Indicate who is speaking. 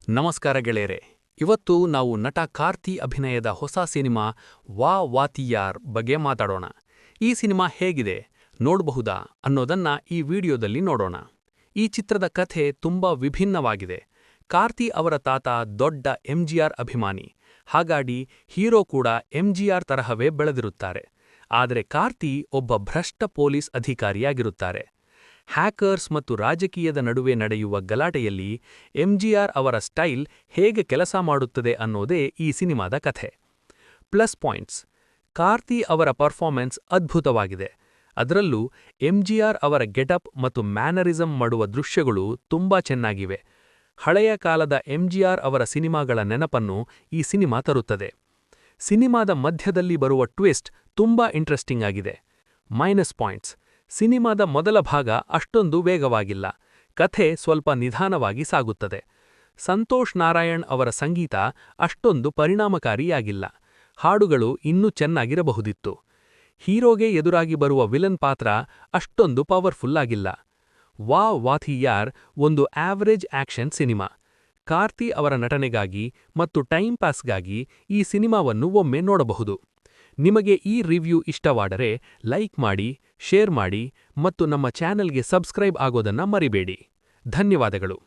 Speaker 1: ನಮಸ್ಕಾರ ಗೆಳೆಯರೆ. ಇವತ್ತು ನಾವು ನಟ ಕಾರ್ತಿ ಅಭಿನಯದ ಹೊಸ ಸಿನಿಮಾ ವಾ ವಾತಿಯಾರ್ ಬಗ್ಗೆ ಮಾತಾಡೋಣ. ಈ ಸಿನಿಮಾ ಹೇಗಿದೆ, ನೋಡಬಹುದಾ ಅನ್ನೋದನ್ನ ಈ ವಿಡಿಯೋದಲ್ಲಿ ನೋಡೋಣ. ಈ ಚಿತ್ರದ ಕಥೆ ತುಂಬಾ ವಿಭಿನ್ನವಾಗಿದೆ. ಕಾರ್ತಿ ಅವರ ತಾತ ದೊಡ್ಡ ಎಂಜಿಆರ್ ಅಭಿಮಾನಿ, ಹಾಗಾಗಿ ಹೀರೋ ಕೂಡ ಎಂಜಿಆರ್ ತರಹವೇ ಬೆಳೆದಿರುತ್ತಾರೆ. ಆದರೆ ಕಾರ್ತಿ ಒಬ್ಬ ಭ್ರಷ್ಟ ಪೊಲೀಸ್ ಅಧಿಕಾರಿಯಾಗಿರುತ್ತಾರೆ. ಹ್ಯಾಕರ್ಸ್ ಮತ್ತು ರಾಜಕೀಯದ ನಡುವೆ ನಡೆಯುವ ಗಲಾಟೆಯಲ್ಲಿ ಎಂಜಿಆರ್ ಅವರ ಸ್ಟೈಲ್ ಹೇಗೆ ಕೆಲಸ ಮಾಡುತ್ತದೆ ಅನ್ನೋದೇ ಈ ಸಿನಿಮಾದ ಕಥೆ. ಪ್ಲಸ್ ಪಾಯಿಂಟ್ಸ್: ಕಾರ್ತಿ ಅವರ ಪರ್ಫಾರ್ಮೆನ್ಸ್ ಅದ್ಭುತವಾಗಿದೆ. ಅದರಲ್ಲೂ ಎಂಜಿಆರ್ ಅವರ ಗೆಟಪ್ ಮತ್ತು ಮ್ಯಾನರಿಸಂ ಮಾಡುವ ದೃಶ್ಯಗಳು ತುಂಬಾ ಚೆನ್ನಾಗಿವೆ. ಹಳೆಯ ಕಾಲದ ಎಂಜಿಆರ್ ಅವರ ಸಿನಿಮಾಗಳ ನೆನಪನ್ನು ಈ ಸಿನಿಮಾ ತರುತ್ತದೆ. ಸಿನಿಮಾದ ಮಧ್ಯದಲ್ಲಿ ಬರುವ ಟ್ವಿಸ್ಟ್ ತುಂಬಾ ಇಂಟ್ರೆಸ್ಟಿಂಗ್ ಆಗಿದೆ. ಮೈನಸ್ ಪಾಯಿಂಟ್ಸ್: ಸಿನಿಮಾದ ಮೊದಲ ಭಾಗ ಅಷ್ಟೊಂದು ವೇಗವಾಗಿಲ್ಲ, ಕಥೆ ಸ್ವಲ್ಪ ನಿಧಾನವಾಗಿ ಸಾಗುತ್ತದೆ. ಸಂತೋಷ್ ನಾರಾಯಣ್ ಅವರ ಸಂಗೀತ ಅಷ್ಟೊಂದು ಪರಿಣಾಮಕಾರಿಯಾಗಿಲ್ಲ, ಹಾಡುಗಳು ಇನ್ನೂ ಚೆನ್ನಾಗಿರಬಹುದಿತ್ತು. ಹೀರೋಗೆ ಎದುರಾಗಿ ಬರುವ ವಿಲನ್ ಪಾತ್ರ ಅಷ್ಟೊಂದು ಪವರ್ಫುಲ್ ಆಗಿಲ್ಲ. ವಾ ವಾಥಿಯಾರ್ ಒಂದು ಆವರೇಜ್ ಆಕ್ಷನ್ ಸಿನಿಮಾ. ಕಾರ್ತಿ ಅವರ ನಟನೆಗಾಗಿ ಮತ್ತು ಟೈಮ್ ಪಾಸ್ಗಾಗಿ ಈ ಸಿನಿಮಾವನ್ನು ಒಮ್ಮೆ ನೋಡಬಹುದು. ನಿಮಗೆ ಈ ರಿವ್ಯೂ ಇಷ್ಟವಾದರೆ ಲೈಕ್ ಮಾಡಿ, ಶೇರ್ ಮಾಡಿ ಮತ್ತು ನಮ್ಮ ಚಾನೆಲ್ಗೆ ಸಬ್ಸ್ಕ್ರೈಬ್ ಆಗೋದನ್ನ ಮರಿಬೇಡಿ. ಧನ್ಯವಾದಗಳು.